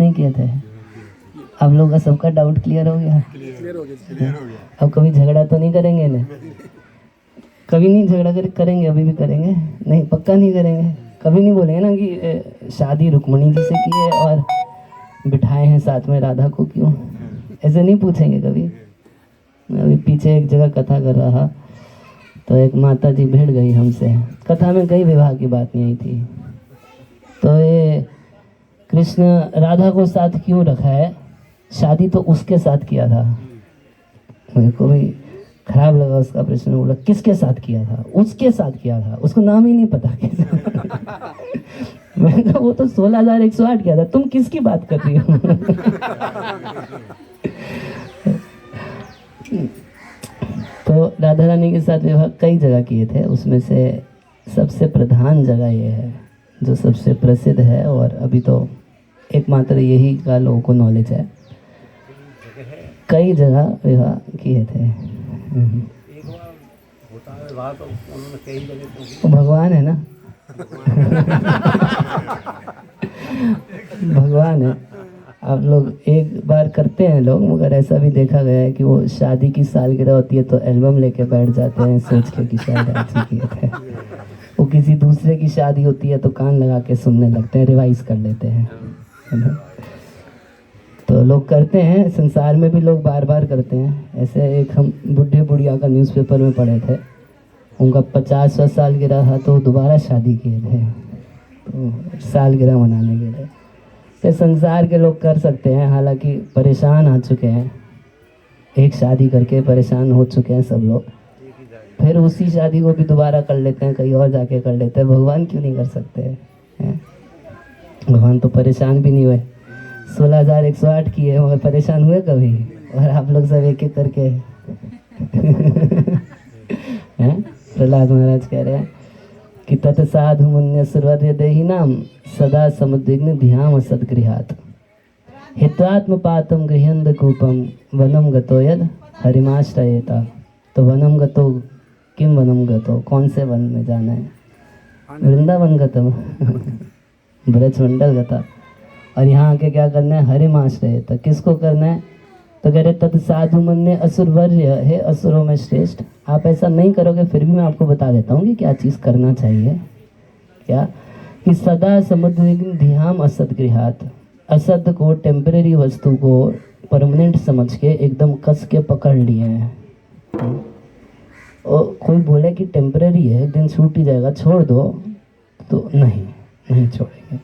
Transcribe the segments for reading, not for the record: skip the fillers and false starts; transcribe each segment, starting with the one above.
नहीं किए थे? आप लोग का सबका डाउट क्लियर हो गया? क्लियर हो गया। अब कभी झगड़ा तो नहीं करेंगे ना? कभी नहीं झगड़ा करेंगे? अभी भी करेंगे? नहीं, पक्का नहीं करेंगे? कभी नहीं बोलेंगे ना कि शादी रुक्मणी जी से की है और बिठाए हैं साथ में राधा को क्यों? ऐसे नहीं पूछेंगे कभी? अभी पीछे एक जगह कथा कर रहा, तो एक माता जी भिड़ गई हमसे। कथा में कई विवाह की बात नहीं आई थी। तो ये कृष्ण राधा को साथ क्यों रखा है? शादी तो उसके साथ किया था। मेरे को भी खराब लगा उसका प्रश्न। बोला किसके साथ किया था? उसके साथ किया था, उसको नाम ही नहीं पता किसे। मैंने कहा वो तो 16,108 किया था, तुम किसकी बात कर रही हो? तो राधा रानी के साथ विवाह कई जगह किए थे, उसमें से सबसे प्रधान जगह ये है जो सबसे प्रसिद्ध है और अभी तो एकमात्र यही का लोगों को नॉलेज है। कई जगह विवाह किए थे। एक बार होता है विवाह तो उन्होंने कई जगह तो भगवान है ना। भगवान है। आप लोग एक बार करते हैं लोग, मगर ऐसा भी देखा गया है कि वो शादी की सालगिरह होती है तो एल्बम लेके बैठ जाते हैं सोच के कि शायद ऐसे किए थे। वो किसी दूसरे की शादी होती है तो कान लगा के सुनने लगते हैं, रिवाइज कर लेते हैं, है ना? तो लोग करते हैं, संसार में भी लोग बार बार करते हैं। ऐसे एक हम बुढ़े बुढ़िया का न्यूज़पेपर में पढ़े थे, उनका 50वां सालगिरह था तो दोबारा शादी किए थे, तो सालगिरह मनाने के लिए। तो संसार के लोग कर सकते हैं, हालांकि परेशान आ चुके हैं, एक शादी करके परेशान हो चुके हैं सब लोग, फिर उसी शादी को भी दोबारा कर लेते हैं, कहीं और जाके कर लेते हैं। भगवान क्यों नहीं कर सकते हैं? भगवान तो परेशान भी नहीं हुए। 16,108 किए मगर परेशान हुए कभी? और आप लोग सब एक एक करके हैं? प्रहलाद महाराज कह रहे हैं कि तत्साधु मुन्य सुरवर्य देहि नाम सदा समुद्विग्न ध्याम सदगृहात हित्वात्म पातम गृहंद कूपम वनम गतो यद हरिमाश्रयेता। तो वनम गतो किम वनम गतो, कौन से वन में जाना है? वृंदावन गतम, ब्रजमंडल गता। और यहाँ आके क्या करना है? हरिमाश्रयेता। किसको करना है? तो कह रहे तत् साधु मन्य असुरवर्य, है असुरों में श्रेष्ठ। आप ऐसा नहीं करोगे, फिर भी मैं आपको बता देता हूँ कि क्या चीज़ करना चाहिए। क्या कि सदा समुद्विग्न ध्याम असदगृहात, असद को, टेम्परेरी वस्तु को परमानेंट समझ के एकदम कस के पकड़ लिए हैं। और कोई बोले कि टेम्परेरी है, एक दिन छूट ही जाएगा, छोड़ दो, तो नहीं छोड़ेंगे।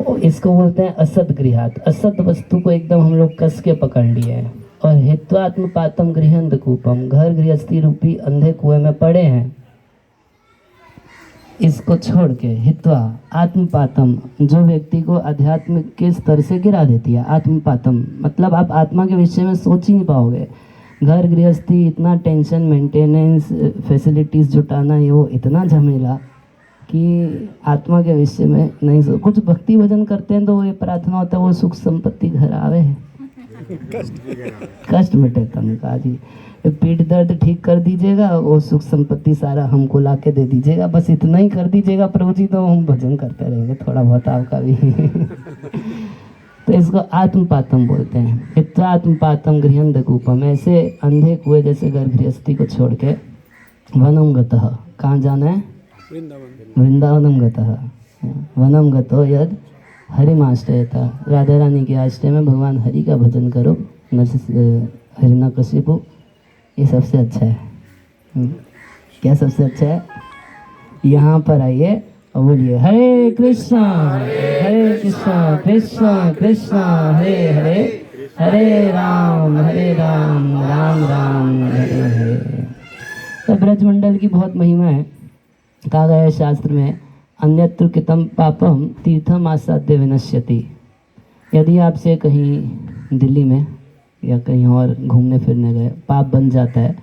और इसको बोलते हैं असद गृहात। असद वस्तु को एकदम हम लोग कस के पकड़ लिए हैं। और हित्वात्म पातम गृहंद कूपम, घर गृहस्थी रूपी अंधे कुएं में पड़े हैं। इसको छोड़ के हित्वा आत्मपातम, जो व्यक्ति को अध्यात्म के स्तर से गिरा देती है। आत्मपातम मतलब आप आत्मा के विषय में सोच ही नहीं पाओगे। घर गृहस्थी, इतना टेंशन, मेंटेनेंस, फैसिलिटीज़ जुटाना, ये वो इतना झमेला कि आत्मा के विषय में नहीं सो। कुछ भक्ति भजन करते हैं तो वो ये प्रार्थना होता है वो सुख संपत्ति घर आवे, कष्ट मिटे तन का जी, पीठ दर्द ठीक कर दीजिएगा, वो सुख संपत्ति सारा हमको ला के दे दीजिएगा, बस इतना ही कर दीजिएगा प्रभु जी, तो हम भजन करते रहेंगे थोड़ा बहुत आपका भी। तो इसको आत्मपातम बोलते हैं। हित्वा आत्मपातम गृहंद कूपम, ऐसे अंधे कुएं जैसे घर गृहस्थी को छोड़ के वनम गतः, कहाँ जाना है? वृंदावनम गतः, वनम गतो यद हरिमाश्रयता। राधा रानी के आश्रय में भगवान हरि का भजन करो। हिरण्यकशिपु, ये सबसे अच्छा है। क्या सबसे अच्छा है? यहाँ पर आइए और बोलिए हरे कृष्णा कृष्णा कृष्णा हरे हरे, हरे राम राम राम हरे हरे। तो ब्रजमंडल की बहुत महिमा है। कहा गया है शास्त्र में, अन्यत्र कृतं पापम तीर्थम आसाद्य विनश्यति। यदि आपसे कहीं दिल्ली में या कहीं और घूमने फिरने गए, पाप बन जाता है,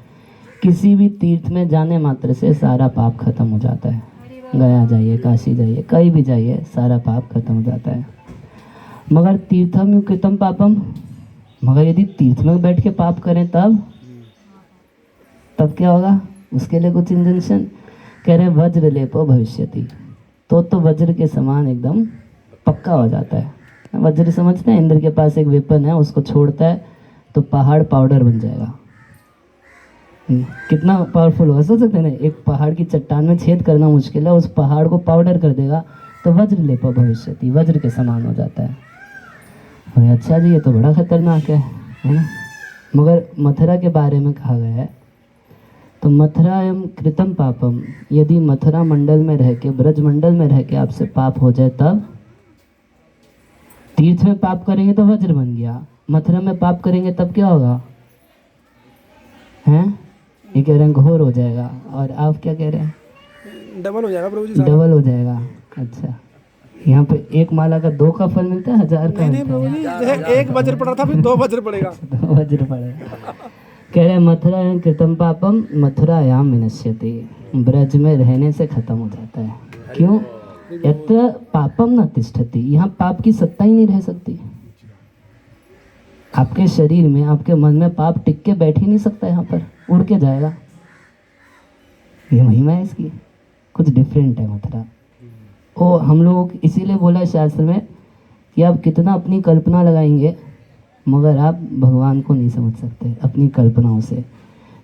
किसी भी तीर्थ में जाने मात्र से सारा पाप खत्म हो जाता है। गया जाइए, काशी जाइए, कहीं भी जाइए, सारा पाप खत्म हो जाता है। मगर तीर्थम कृतं पापम, मगर यदि तीर्थ में बैठ के पाप करें तब क्या होगा? उसके लिए कुछ इंजेक्शन कह रहे वज्र लेपो भविष्यति, तो वज्र के समान एकदम पक्का हो जाता है। वज्र समझते हैं, इंद्र के पास एक वेपन है, उसको छोड़ता है तो पहाड़ पाउडर बन जाएगा। कितना पावरफुल होगा सोच सकते हैं ना, एक पहाड़ की चट्टान में छेद करना मुश्किल है, उस पहाड़ को पाउडर कर देगा तो वज्र लेपा भविष्यति, वज्र के समान हो जाता है। अरे अच्छा जी, ये तो बड़ा खतरनाक है ना। मगर मथुरा के बारे में कहा गया है, तो मथुरा एवं कृतम पापम, यदि मथुरा मंडल में रह के, ब्रज मंडल में रह के आपसे पाप हो जाए तब, तीर्थ में पाप करेंगे तो वज्र बन गया, मथुरा में पाप करेंगे तब क्या होगा? हैं? ये कह रहे हैं घोर हो जाएगा, और आप क्या कह रहे हैं? डबल हो जाएगा प्रभु जी। डबल हो जाएगा। अच्छा, यहाँ पे एक माला का 2 का फल मिलता है, 1000 का नहीं मिलता प्रभु है? जी, जैसे एक वज्र पड़ा था फिर 2 वज्र पड़ेगा। 2 वज्र पड़ेगा। कह रहे हैं मथुरा कृतम पापम मथुरायाम विनश्यति, ब्रज में रहने से खत्म हो जाता है। क्यों? यत्र पापम न तिष्ठति, यहाँ पाप की सत्ता ही नहीं रह सकती। आपके शरीर में, आपके मन में पाप टिक के बैठ ही नहीं सकता, यहाँ पर उड़ के जाएगा। ये महिमा है इसकी, कुछ डिफरेंट है मथुरा। ओ हम लोग इसीलिए बोला है शास्त्र में कि आप कितना अपनी कल्पना लगाएंगे मगर आप भगवान को नहीं समझ सकते अपनी कल्पनाओं से।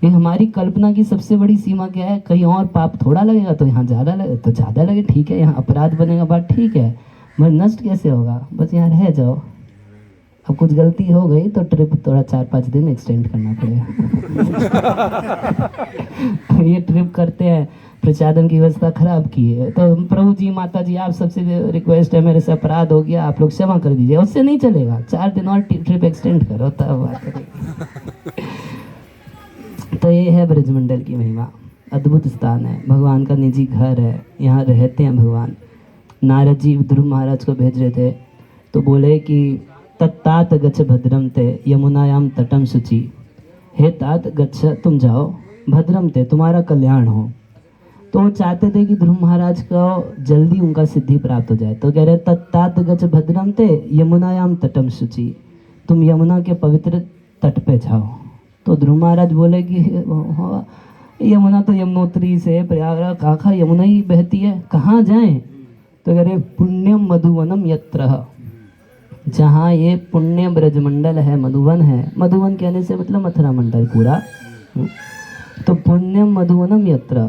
ये हमारी कल्पना की सबसे बड़ी सीमा क्या है? कहीं और पाप थोड़ा लगेगा तो यहाँ ज़्यादा लगे तो ज़्यादा लगे, ठीक है, यहाँ अपराध बनेगा, बात ठीक है, मगर नष्ट कैसे होगा? बस यहाँ रह जाओ। अब कुछ गलती हो गई तो ट्रिप थोड़ा 4-5 दिन एक्सटेंड करना पड़ेगा। ये ट्रिप करते हैं, प्रसादन की व्यवस्था खराब की है तो प्रभु जी, माता जी, आप सबसे रिक्वेस्ट है, मेरे से अपराध हो गया, आप लोग क्षमा कर दीजिए। उससे नहीं चलेगा, 4 दिन और ट्रिप एक्सटेंड करो तब बात करेंगे। तो ये है ब्रजमंडल की महिमा, अद्भुत स्थान है, भगवान का निजी घर है, यहाँ रहते हैं भगवान। नारद जी ध्रुव महाराज को भेज रहे थे तो बोले कि तत्तात गच्छ भद्रम ते यमुनायाम तटम शुचि, हे तात गच्छ, तुम जाओ, भद्रम ते, तुम्हारा कल्याण हो। तो वो चाहते थे कि ध्रुव महाराज को जल्दी उनका सिद्धि प्राप्त हो जाए, तो कह रहे तत्तात गच्छ भद्रम ते यमुनायाम तटम शुचि, तुम यमुना के पवित्र तट पे जाओ। तो ध्रुव महाराज बोले कि यमुना तो यमुनोत्री से प्रयागराज काखा यमुना ही बहती है, कहाँ जाएं? तो कह रहे पुण्यम मधुवनम यत्र, जहाँ ये पुण्य ब्रजमंडल है, मधुवन है, मधुवन कहने से मतलब मथुरा मंडल पूरा, तो पुण्यम मधुवनम यत्र,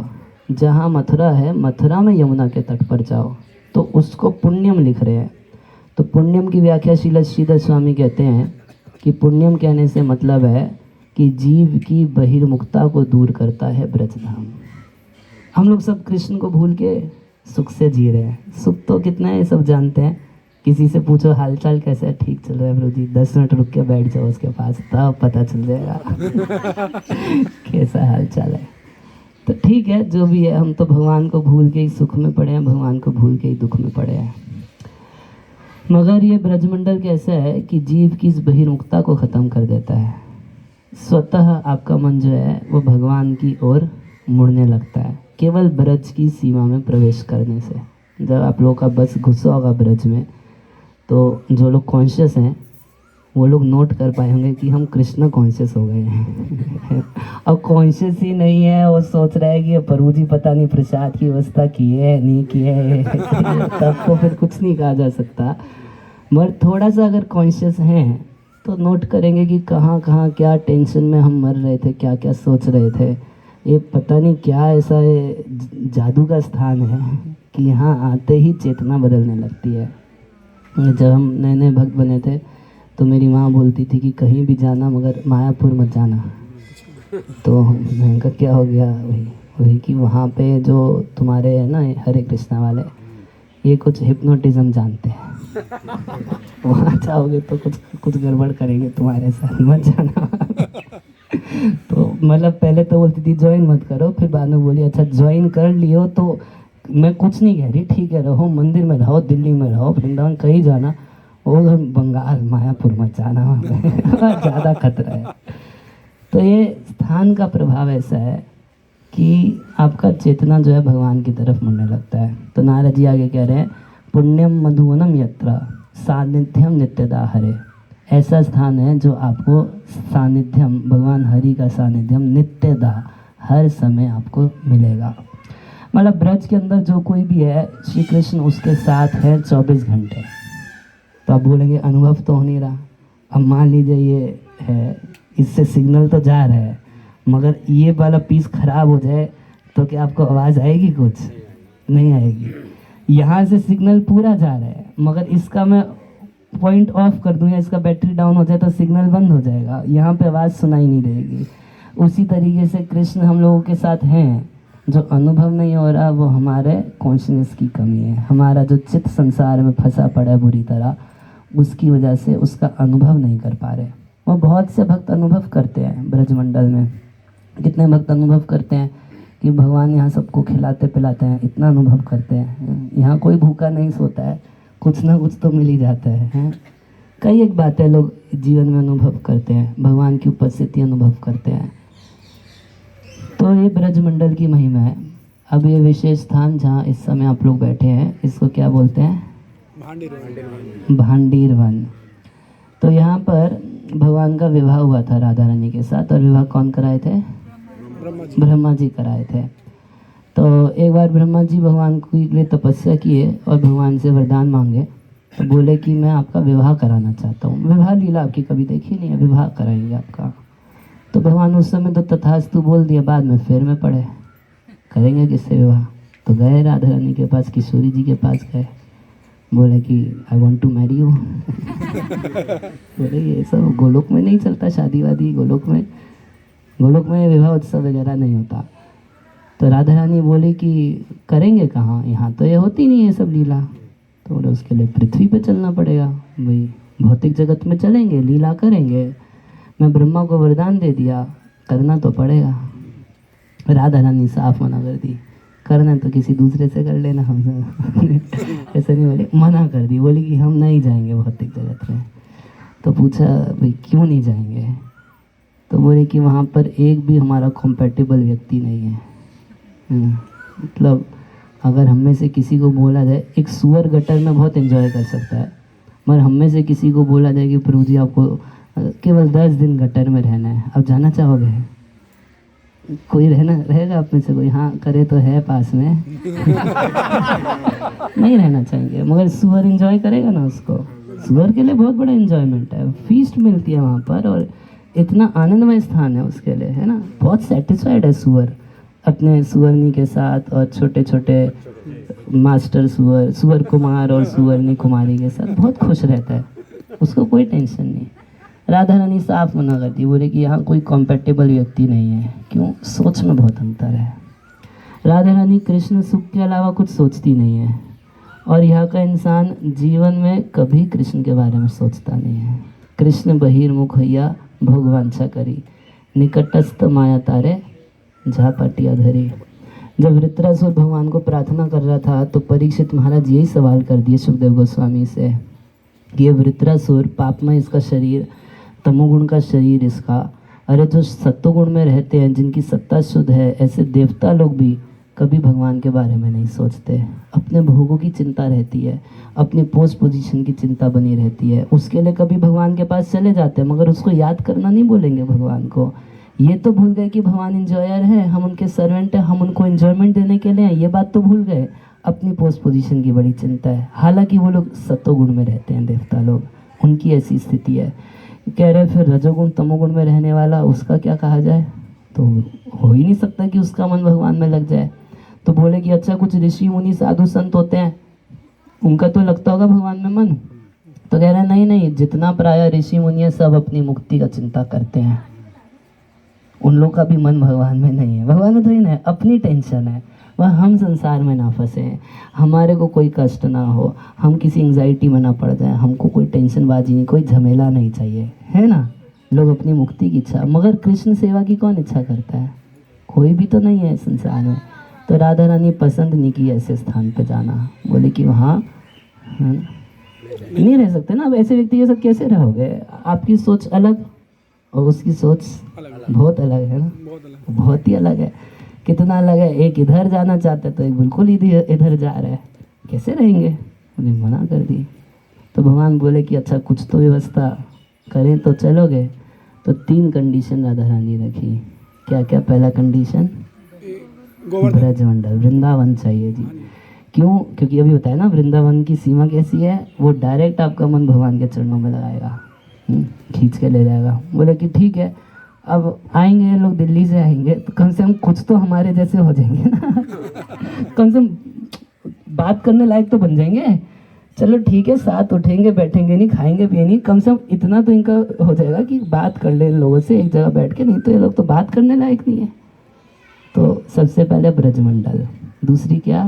जहाँ मथुरा है, मथुरा में यमुना के तट पर जाओ, तो उसको पुण्यम लिख रहे हैं। तो पुण्यम की व्याख्या श्रील श्रीधर स्वामी कहते हैं कि पुण्यम कहने से मतलब है कि जीव की बहिर्मुखता को दूर करता है ब्रजधाम। हम लोग सब कृष्ण को भूल के सुख से जी रहे हैं, सुख तो कितना है सब जानते हैं, किसी से पूछो हालचाल कैसा है, ठीक चल रहा है प्रभु जी, 10 मिनट रुक के बैठ जाओ उसके पास, तब पता चल जाएगा कैसा हालचाल है। तो ठीक है, जो भी है, हम तो भगवान को भूल के ही सुख में पड़े हैं, भगवान को भूल के ही दुख में पड़े हैं। मगर ये ब्रजमंडल कैसा है कि जीव की इस बहिर्मुखता को ख़त्म कर देता है, स्वतः आपका मन जो है वो भगवान की ओर मुड़ने लगता है, केवल ब्रज की सीमा में प्रवेश करने से। जब आप लोगों का बस घुसा होगा ब्रज में, तो जो लोग कॉन्शियस हैं वो लोग नोट कर पाए होंगे कि हम कृष्ण कॉन्शियस हो गए हैं। अब कॉन्शियस ही नहीं है, वो सोच रहा है कि प्रभु जी पता नहीं प्रसाद की व्यवस्था की है नहीं की है, तब तो फिर कुछ नहीं कहा जा सकता। मगर थोड़ा सा अगर कॉन्शियस हैं तो नोट करेंगे कि कहाँ कहाँ क्या टेंशन में हम मर रहे थे, क्या क्या सोच रहे थे। ये पता नहीं क्या ऐसा जादू का स्थान है कि यहाँ आते ही चेतना बदलने लगती है। जब हम नए नए भक्त बने थे तो मेरी माँ बोलती थी कि कहीं भी जाना मगर मायापुर मत जाना। तो मैंने कहा क्या हो गया? वही कि वहाँ पे जो तुम्हारे है ना हरे कृष्णा वाले, ये कुछ हिप्नोटिज्म जानते हैं, वहाँ जाओगे तो कुछ गड़बड़ करेंगे तुम्हारे साथ, मत जाना। तो मतलब पहले तो बोलती थी ज्वाइन मत करो, फिर बाद में बोली अच्छा ज्वाइन कर लियो तो मैं कुछ नहीं कह रही, ठीक है रहो, मंदिर में रहो, दिल्ली में रहो, वृंदावन कहीं जाना, वो बंगाल मायापुर मत जाना, वहाँ ज़्यादा खतरा है। तो ये स्थान का प्रभाव ऐसा है कि आपका चेतना जो है भगवान की तरफ मुड़ने लगता है। तो नारद जी आगे कह रहे हैं पुण्यम मधुवनम यत्र सानिध्यम नित्यदा हरे, ऐसा स्थान है जो आपको सानिध्यम, भगवान हरि का सानिध्यम नित्यदा, हर समय आपको मिलेगा। मतलब ब्रज के अंदर जो कोई भी है, श्री कृष्ण उसके साथ है 24 घंटे। तो तो आप बोलेंगे अनुभव तो हो नहीं रहा। अब मान लीजिए ये है, इससे सिग्नल तो जा रहा है, मगर ये वाला पीस खराब हो जाए तो क्या आपको आवाज़ आएगी? कुछ नहीं आएगी। यहाँ से सिग्नल पूरा जा रहा है, मगर इसका मैं पॉइंट ऑफ कर दूँ या इसका बैटरी डाउन हो जाए तो सिग्नल बंद हो जाएगा, यहाँ पे आवाज़ सुनाई नहीं देगी। उसी तरीके से कृष्ण हम लोगों के साथ हैं। जो अनुभव नहीं हो रहा वो हमारे कॉन्शियसनेस की कमी है, हमारा जो चित्त संसार में फंसा पड़ा है बुरी तरह, उसकी वजह से उसका अनुभव नहीं कर पा रहे। वो बहुत से भक्त अनुभव करते हैं ब्रजमंडल में। कितने भक्त अनुभव करते हैं कि भगवान यहाँ सबको खिलाते पिलाते हैं, इतना अनुभव करते हैं। यहाँ कोई भूखा नहीं सोता है, कुछ ना कुछ तो मिल ही जाता है। कई एक बातें लोग जीवन में अनुभव करते हैं, भगवान की उपस्थिति अनुभव करते हैं। तो ये ब्रजमंडल की महिमा है। अब ये विशेष स्थान जहाँ इस समय आप लोग बैठे हैं, इसको क्या बोलते हैं? भांडीर वन। तो यहाँ पर भगवान का विवाह हुआ था राधा रानी के साथ, और विवाह कौन कराए थे? ब्रह्मा जी कराए थे। तो एक बार ब्रह्मा जी भगवान के लिए तपस्या किए और भगवान से वरदान मांगे। तो बोले कि मैं आपका विवाह कराना चाहता हूँ। विवाह लीला आपकी कभी देखी नहीं है, विवाह कराएंगे आपका। तो भगवान उस समय तो तथास्तु बोल दिया, बाद में फेर में पड़े, करेंगे किससे विवाह? तो गए राधा रानी के पास, किशोरी जी के पास गए, बोले कि I want to marry you. बोले ये सब गोलोक में नहीं चलता, शादी वादी गोलोक में विवाह उत्सव वगैरह नहीं होता। तो राधा रानी बोली कि करेंगे कहाँ, यहाँ तो ये होती नहीं है सब लीला। तो बोले उसके लिए पृथ्वी पे चलना पड़ेगा भाई, भौतिक जगत में चलेंगे, लीला करेंगे। मैं ब्रह्मा को वरदान दे दिया, करना तो पड़ेगा। राधा रानी साफ मना कर दी, करना तो किसी दूसरे से कर लेना, हम ऐसा नहीं बोले, मना कर दी। बोली कि हम नहीं जाएंगे भौतिक जगत में। तो पूछा भाई क्यों नहीं जाएंगे? तो बोले कि वहाँ पर एक भी हमारा कॉम्पेटिबल व्यक्ति नहीं है। मतलब अगर हम में से किसी को बोला जाए, एक सुअर गटर में बहुत एंजॉय कर सकता है, मगर हम में से किसी को बोला जाए कि प्रभु जी आपको केवल 10 दिन गटर में रहना है, अब जाना चाहोगे? कोई रहेगा आप में से कोई? हाँ करे तो है पास में। नहीं रहना चाहिए, मगर सुअर एंजॉय करेगा ना उसको। सुअर के लिए बहुत बड़ा एंजॉयमेंट है, फीस्ट मिलती है वहाँ पर, और इतना आनंदमय स्थान है उसके लिए, है ना। बहुत सेटिस्फाइड है सुअर अपने सुअरनी के साथ, और छोटे छोटे मास्टर सुअर कुमार और सुअरनी कुमारी के साथ बहुत खुश रहता है, उसको कोई टेंशन नहीं। राधा रानी साफ मना करती, बोले कि यहाँ कोई कॉम्पेटिबल व्यक्ति नहीं है। क्यों? सोच में बहुत अंतर है। राधा रानी कृष्ण सुख के अलावा कुछ सोचती नहीं है, और यहाँ का इंसान जीवन में कभी कृष्ण के बारे में सोचता नहीं है। कृष्ण बहिर्मुख हैया भोगवांछा करी, निकटस्थ माया तारे झापटिया धरी। जब वृत्रासुर भगवान को प्रार्थना कर रहा था तो परीक्षित महाराज यही सवाल कर दिए सुखदेव गोस्वामी से कि ये वृत्रासुर पापमय इसका शरीर, तमोगुण का शरीर इसका, अरे जो सत्वगुण में रहते हैं, जिनकी सत्ता शुद्ध है, ऐसे देवता लोग भी कभी भगवान के बारे में नहीं सोचते। अपने भोगों की चिंता रहती है, अपनी पोस्ट पोजीशन की चिंता बनी रहती है। उसके लिए कभी भगवान के पास चले जाते हैं, मगर उसको याद करना नहीं बोलेंगे भगवान को। ये तो भूल गए कि भगवान इंजॉयर है, हम उनके सर्वेंट हैं, हम उनको एंजॉयमेंट देने के लिए हैं, ये बात तो भूल गए। अपनी पोस्ट पोजीशन की बड़ी चिंता है। हालांकि वो लोग सत्वगुण में रहते हैं, देवता लोग, उनकी ऐसी स्थिति है। कह रहे फिर रजोगुण तमोगुण में रहने वाला, उसका क्या कहा जाए? तो हो ही नहीं सकता कि उसका मन भगवान में लग जाए। तो बोले कि अच्छा कुछ ऋषि मुनि साधु संत होते हैं, उनका तो लगता होगा भगवान में मन। तो कह रहे नहीं, जितना प्राय ऋषि मुनि है सब अपनी मुक्ति का चिंता करते हैं, उन लोग का भी मन भगवान में नहीं है। भगवान में तो ही नहीं, अपनी टेंशन है, वह हम संसार में ना फंसे हैं, हमारे को कोई कष्ट ना हो, हम किसी एंग्जाइटी में ना पड़ जाए, हमको कोई टेंशन बाजी नहीं, कोई झमेला नहीं चाहिए, है ना। लोग अपनी मुक्ति की इच्छा, मगर कृष्ण सेवा की कौन इच्छा करता है? कोई भी तो नहीं है संसार में। तो राधा रानी पसंद नहीं की ऐसे स्थान पे जाना, बोले कि वहाँ नहीं रह सकते ना। अब ऐसे व्यक्ति के साथ कैसे रहोगे? आपकी सोच अलग और उसकी सोच बहुत अलग है ना, बहुत ही अलग है। कितना अलग है, एक इधर जाना चाहता है तो एक बिल्कुल इधर जा रहा है, कैसे रहेंगे? उन्हें मना कर दी। तो भगवान बोले कि अच्छा कुछ तो व्यवस्था करें तो चलोगे। तो 3 कंडीशन राधा रानी रखी। क्या क्या? पहला कंडीशन ब्रजमंडल वृंदावन चाहिए जी, क्यों? क्योंकि अभी बताया ना वृंदावन की सीमा कैसी है, वो डायरेक्ट आपका मन भगवान के चरणों में लगाएगा, खींच के ले जाएगा। बोले कि ठीक है, अब आएंगे ये लोग, दिल्ली से आएंगे तो कम से कम कुछ तो हमारे जैसे हो जाएंगे ना कम से कम बात करने लायक तो बन जाएंगे। चलो ठीक है, साथ उठेंगे, बैठेंगे नहीं, खाएंगे पिए नहीं, कम से कम इतना तो इनका हो जाएगा कि बात कर ले लोगों से एक जगह बैठ के। नहीं तो ये लोग तो बात करने लायक नहीं है। तो सबसे पहले ब्रजमंडल, दूसरी क्या?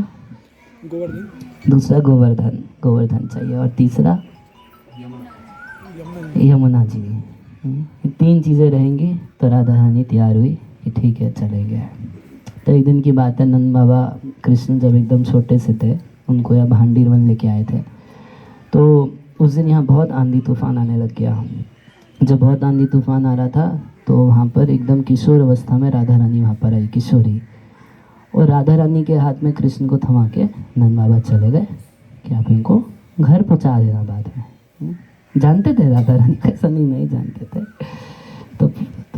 गोवर्धन, दूसरा गोवर्धन, गोवर्धन चाहिए, और तीसरा यमुना जी। ये 3 चीज़ें रहेंगी तो राधा रानी तैयार हुई कि ठीक है चलेंगे। तो एक दिन की बात है, नंद बाबा कृष्ण जब एकदम छोटे से थे, उनको यहाँ भांडीर वन लेके आए थे। तो उस दिन यहाँ बहुत आंधी तूफान आने लग गया। जब बहुत आंधी तूफान आ रहा था तो वहाँ पर एकदम किशोर अवस्था में राधा रानी वहाँ पर आई, किशोरी। और राधा रानी के हाथ में कृष्ण को थमा के नंद बाबा चले गए कि आप इनको घर पहुँचा देना बाद में। जानते थे राधा रानी का, ऐसा नहीं जानते थे। तो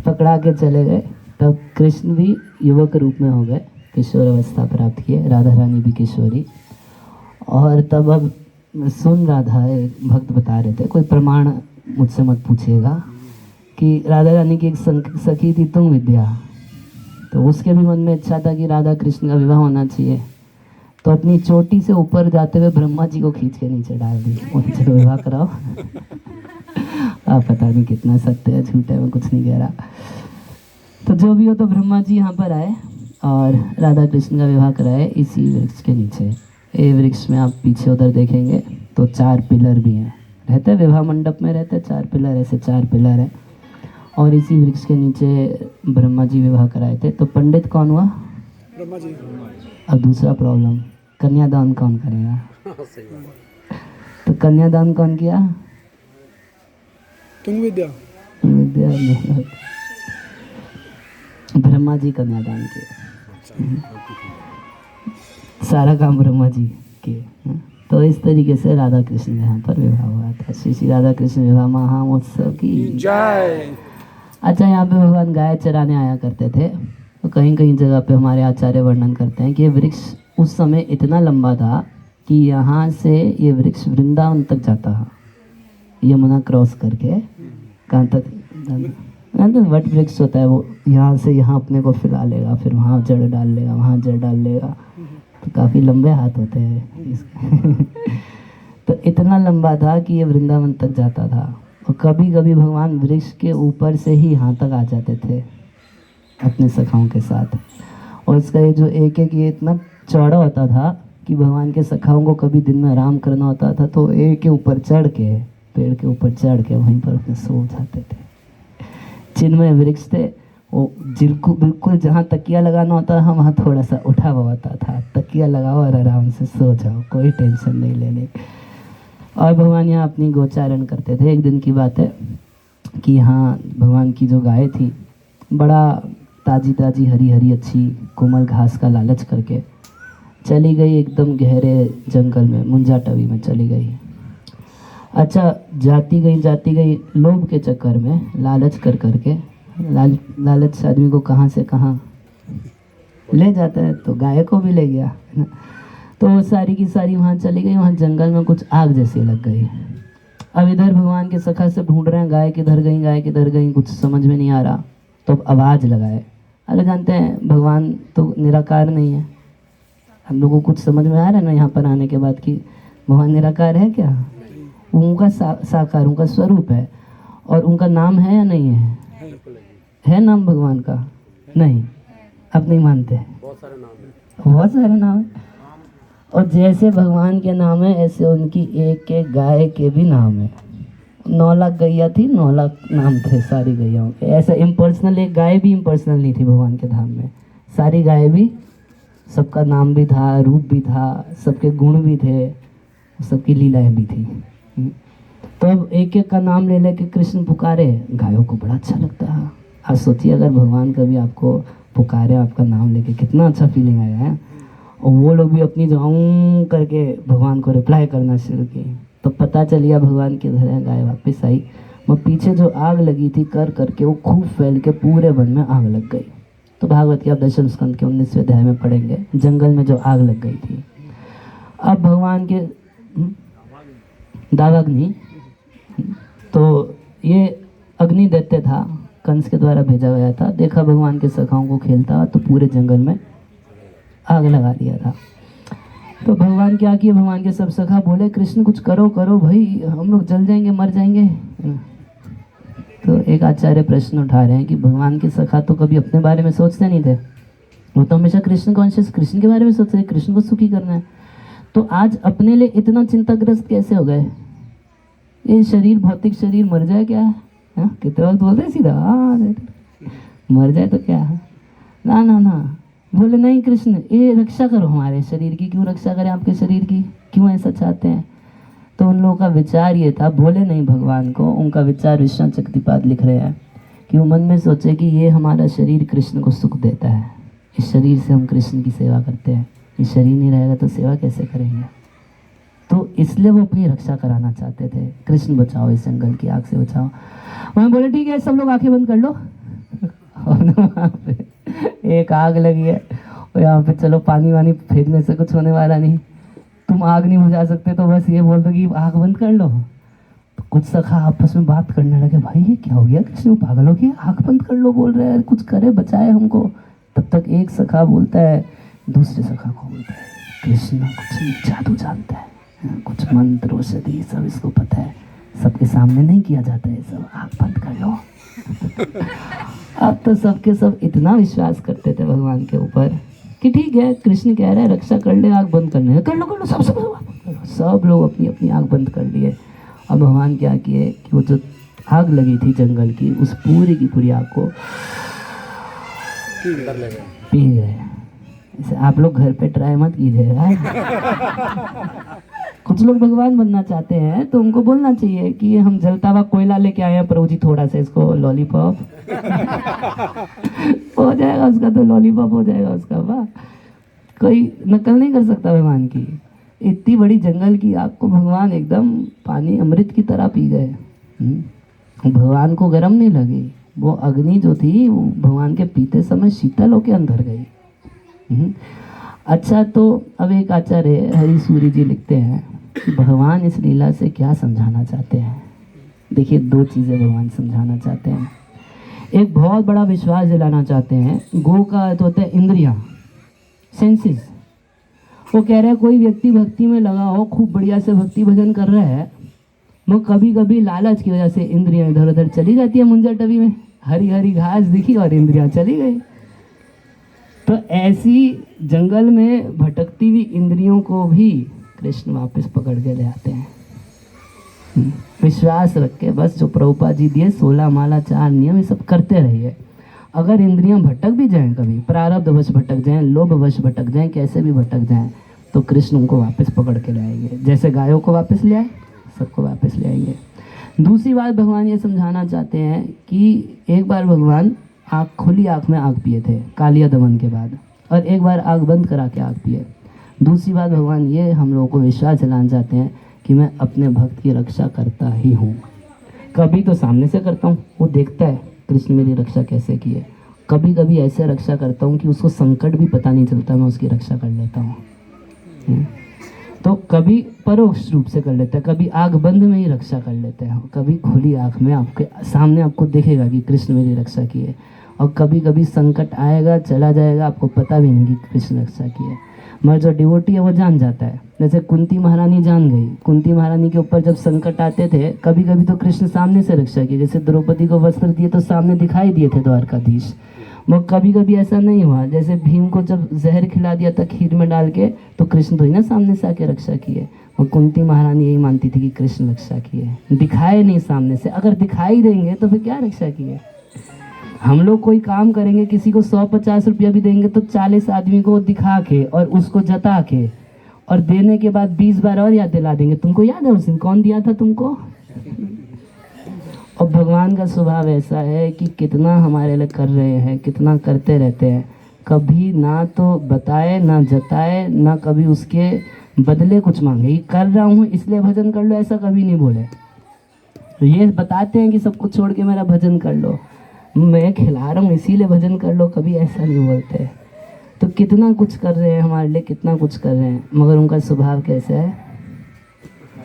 पकड़ा के चले गए। तब कृष्ण भी युवक रूप में हो गए, किशोर अवस्था प्राप्त किए, राधा रानी भी किशोरी। और तब अब सुन रहा था, एक भक्त बता रहे थे, कोई प्रमाण मुझसे मत पूछिएगा, कि राधा रानी की एक सखी थी तुंग विद्या। तो उसके भी मन में इच्छा था कि राधा कृष्ण का विवाह होना चाहिए। तो अपनी चोटी से ऊपर जाते हुए ब्रह्मा जी को खींच के नीचे डाल दी, उनसे विवाह कराओ आप पता नहीं कितना सत्य है झूठ है, मैं कुछ नहीं कह रहा। तो जो भी हो, तो ब्रह्मा जी यहाँ पर आए और राधा कृष्ण का विवाह कराए इसी वृक्ष के नीचे। ये वृक्ष में आप पीछे उधर देखेंगे तो 4 पिलर भी हैं, रहते हैं विवाह मंडप में, रहते हैं 4 पिलर, ऐसे 4 पिलर हैं। और इसी वृक्ष के नीचे ब्रह्मा जी विवाह कराए थे। तो पंडित कौन हुआ? ब्रह्मा जी। अब दूसरा प्रॉब्लम, कन्यादान कौन करेगा? तो कन्यादान कौन किया? तुंग विद्या। विद्या नहीं, ब्रह्मा जी कन्यादान किए, सारा काम ब्रह्मा जी किए। तो इस तरीके से राधा कृष्ण यहाँ पर विवाह हुआ था। श्री श्री राधा कृष्ण विवाह महामहोत्सव की जय। अच्छा, यहाँ पे भगवान गाय चराने आया करते थे। तो कहीं कहीं जगह पे हमारे आचार्य वर्णन करते हैं कि ये वृक्ष उस समय इतना लंबा था कि यहाँ से ये वृक्ष वृंदावन तक जाता है, यमुना क्रॉस करके। कहाँ तक? तो वट वृक्ष होता है वो, यहाँ से यहाँ अपने को फैला लेगा, फिर वहाँ जड़ डाल लेगा, वहाँ जड़ डाल लेगा। तो काफ़ी लंबे हाथ होते हैं इसके तो इतना लंबा था कि ये वृंदावन तक जाता था। और कभी कभी भगवान वृक्ष के ऊपर से ही यहाँ तक आ जाते थे अपने सखाओं के साथ। और इसका ये जो एक एक ये इतना चौड़ा होता था कि भगवान के सखाओं को कभी दिन में आराम करना होता था तो एक के ऊपर चढ़ के, पेड़ के ऊपर चढ़ के वहीं पर अपने सो जाते थे। चिन्मय वृक्ष थे वो, बिल्कुल जहाँ तकिया लगाना होता था वहाँ थोड़ा सा उठा हुआ होता था, तकिया लगाओ और आराम से सो जाओ, कोई टेंशन नहीं लेने। और भगवान यहाँ अपनी गोचारण करते थे। एक दिन की बात है कि यहाँ भगवान की जो गाय थी, बड़ा ताजी ताजी हरी हरी अच्छी कोमल घास का लालच करके चली गई एकदम गहरे जंगल में, मुंजा टवी में चली गई। अच्छा, जाती गई लोभ के चक्कर में, लालच कर करके, लालच आदमी को कहाँ से कहाँ ले जाता है, तो गाय को भी ले गया, है ना। तो वो सारी की सारी वहाँ चली गई। वहाँ जंगल में कुछ आग जैसी लग गई। अब इधर भगवान के सखा से ढूंढ रहे हैं गाय किधर गई, कुछ समझ में नहीं आ रहा। तो अब आवाज़ लगाए। अरे जानते हैं भगवान तो निराकार नहीं है। हम लोगों को कुछ समझ में आ रहा है ना यहाँ पर आने के बाद कि भगवान निराकार है क्या? उनका साकार, उनका स्वरूप है। और उनका नाम है या नहीं है? है नाम भगवान का? नहीं, आप नहीं मानते? बहुत सारे नाम है। और जैसे भगवान के नाम है ऐसे उनकी एक एक गाय के भी नाम है। 9 लाख गैया थी, 9 लाख नाम थे सारी गैयाओं के। ऐसा इम्पर्सनल एक गाय भी इम्पर्सनल नहीं थी भगवान के धाम में। सारी गाय भी, सबका नाम भी था, रूप भी था, सबके गुण भी थे, सबकी लीलाएं भी थी। तो अब एक एक का नाम ले लेके कृष्ण पुकारे, गायों को बड़ा अच्छा लगता है। आज सोचिए अगर भगवान कभी आपको पुकारे, आपका नाम लेके, कितना अच्छा फीलिंग आया है। और वो लोग भी अपनी जाऊँ करके भगवान को रिप्लाई करना शुरू किए। तो पता चल गया भगवान किधर है, गाय वापस आई। वो पीछे जो आग लगी थी कर करके वो खूब फैल के पूरे वन में आग लग गई। तो भागवत के आप 10वें स्कंद के 19वें अध्याय में पढ़ेंगे, जंगल में जो आग लग गई थी। अब भगवान के दावाग्नि, तो ये अग्नि दैत्य था, कंस के द्वारा भेजा गया था। देखा भगवान के सखाओं को खेलता तो पूरे जंगल में आग लगा दिया था। तो भगवान क्या किए, भगवान के सब सखा बोले कृष्ण कुछ करो करो भाई, हम लोग जल जाएंगे मर जाएंगे। तो एक आचार्य प्रश्न उठा रहे हैं कि भगवान के सखा तो कभी अपने बारे में सोचते नहीं थे, वो तो हमेशा कृष्ण कॉन्शियस, कृष्ण के बारे में सोचते थे, कृष्ण को सुखी करना है। तो आज अपने लिए इतना चिंताग्रस्त कैसे हो गए? ये शरीर, भौतिक शरीर मर जाए क्या है? कितने वक्त बोलते हैं सीधा मर जाए तो क्या है? ना ना ना, बोले नहीं कृष्ण ये रक्षा करो हमारे शरीर की। क्यों रक्षा करें आपके शरीर की, क्यों ऐसा चाहते हैं? तो उन लोगों का विचार ये था, बोले नहीं भगवान को, उनका विचार विश्वनाथ शक्तिपाद लिख रहे हैं कि वो मन में सोचे कि ये हमारा शरीर कृष्ण को सुख देता है, इस शरीर से हम कृष्ण की सेवा करते हैं, ये शरीर नहीं रहेगा तो सेवा कैसे करेंगे? तो इसलिए वो अपनी रक्षा कराना चाहते थे, कृष्ण बचाओ इस जंगल की आग से बचाओ। वहाँ बोले ठीक है सब लोग आंखें बंद कर लो। और ना वहाँ पे एक आग लगी है और यहाँ पे चलो पानी वानी फेंकने से कुछ होने वाला नहीं, तुम आग नहीं बुझा सकते तो बस ये बोल दो कि आग बंद कर लो। तो कुछ सखा आपस में बात करने लगे, भाई ये क्या हो गया, कृष्ण पागल हो गया, आग बंद कर लो बोल रहे हैं, कुछ करे बचाए हमको। तब तक एक सखा बोलता है दूसरे सखा को, बोलता है कृष्ण कुछ जादू जानता है, कुछ मंत्र औषधि सब इसको पता है, सबके सामने नहीं किया जाता है सब, आग बंद कर लो। अब तो सबके सब इतना विश्वास करते थे भगवान के ऊपर कि ठीक है कृष्ण कह रहे हैं रक्षा कर ले, आग बंद करने कर लो सब लोग अपनी अपनी आग बंद कर लिए। अब भगवान क्या किए कि वो जो आग लगी थी जंगल की, उस पूरी की पूरी आग को पी गए। इसे आप लोग घर पे ट्राई मत कीजिएगा। कुछ लोग भगवान बनना चाहते हैं तो उनको बोलना चाहिए कि हम जलता हुआ कोयला लेके आए हैं प्रभु जी, थोड़ा सा इसको लॉलीपॉप हो जाएगा उसका, तो लॉलीपॉप हो जाएगा उसका। वाह, कोई नकल नहीं कर सकता भगवान की। इतनी बड़ी जंगल की आग को भगवान एकदम पानी अमृत की तरह पी गए। भगवान को गर्म नहीं लगी, वो अग्नि जो थी वो भगवान के पीते समय शीतल होके अंदर गई। अच्छा, तो अब एक आचार्य हरि सूरी जी लिखते हैं कि भगवान इस लीला से क्या समझाना चाहते हैं। देखिए दो चीज़ें भगवान समझाना चाहते हैं। एक बहुत बड़ा विश्वास दिलाना चाहते हैं। गो का अर्थ होता है इंद्रियां, सेंसेस। वो कह रहे हैं कोई व्यक्ति भक्ति में लगा हो, खूब बढ़िया से भक्ति भजन कर रहा है, वो कभी कभी लालच की वजह से इंद्रियां इधर उधर चली जाती है। मुंजा टवी में हरी हरी घास दिखी और इंद्रियां चली गई। तो ऐसी जंगल में भटकती हुई इंद्रियों को भी कृष्ण वापस पकड़ के ले आते हैं। विश्वास रख के बस जो प्रभुपाद जी दिए 16 माला 4 नियम, ये सब करते रहिए। अगर इंद्रियां भटक भी जाएं, कभी प्रारब्धवश भटक जाएं, लोभवश भटक जाएं, कैसे भी भटक जाएं, तो कृष्ण उनको वापस पकड़ के लाएंगे। जैसे गायों को वापस ले आए, सबको वापस ले आएंगे। दूसरी बात भगवान ये समझाना चाहते हैं कि एक बार भगवान आँख खुली आँख में आग पिए थे कालिया दमन के बाद, और एक बार आग बंद करा के आग पिए। दूसरी बात भगवान ये हम लोगों को विश्वास दिलाना चाहते हैं कि मैं अपने भक्त की रक्षा करता ही हूँ। कभी तो सामने से करता हूँ, वो देखता है कृष्ण मेरी रक्षा कैसे की है। कभी कभी ऐसे रक्षा करता हूँ कि उसको संकट भी पता नहीं चलता, मैं उसकी रक्षा कर लेता हूँ। तो कभी परोक्ष रूप से कर लेते हैं, कभी आग बंद में ही रक्षा कर लेते हैं, कभी खुली आँख में आपके सामने आपको दिखेगा कि कृष्ण मेरी रक्षा की है, और कभी कभी संकट आएगा चला जाएगा, आपको पता भी नहीं कि कृष्ण रक्षा की है। मगर जो डिवोटी है वो जान जाता है। जैसे कुंती महारानी जान गई, कुंती महारानी के ऊपर जब संकट आते थे कभी कभी तो कृष्ण सामने से रक्षा की। जैसे द्रौपदी को वस्त्र दिए तो सामने दिखाई दिए थे द्वारकाधीश। मगर कभी कभी ऐसा नहीं हुआ, जैसे भीम को जब जहर खिला दिया था खीर में डाल के, तो कृष्ण तो ही ना सामने से आके रक्षा की है। और कुंती महारानी यही मानती थी कि कृष्ण रक्षा की है, दिखाए नहीं सामने से। अगर दिखाई देंगे तो फिर क्या रक्षा की है। हम लोग कोई काम करेंगे, किसी को 150 रुपया भी देंगे तो 40 आदमी को दिखा के और उसको जता के और देने के बाद 20 बार और याद दिला देंगे, तुमको याद है उस दिन कौन दिया था तुमको। और भगवान का स्वभाव ऐसा है कि कितना हमारे लिए कर रहे हैं, कितना करते रहते हैं, कभी ना तो बताए ना जताए, ना कभी उसके बदले कुछ मांगे। ये कर रहा हूँ इसलिए भजन कर लो, ऐसा कभी नहीं बोले। तो ये बताते हैं कि सब कुछ छोड़ के मेरा भजन कर लो, मैं खिला रहा हूँ इसीलिए भजन कर लो, कभी ऐसा नहीं बोलते। तो कितना कुछ कर रहे हैं हमारे लिए, कितना कुछ कर रहे हैं, मगर उनका स्वभाव कैसा है?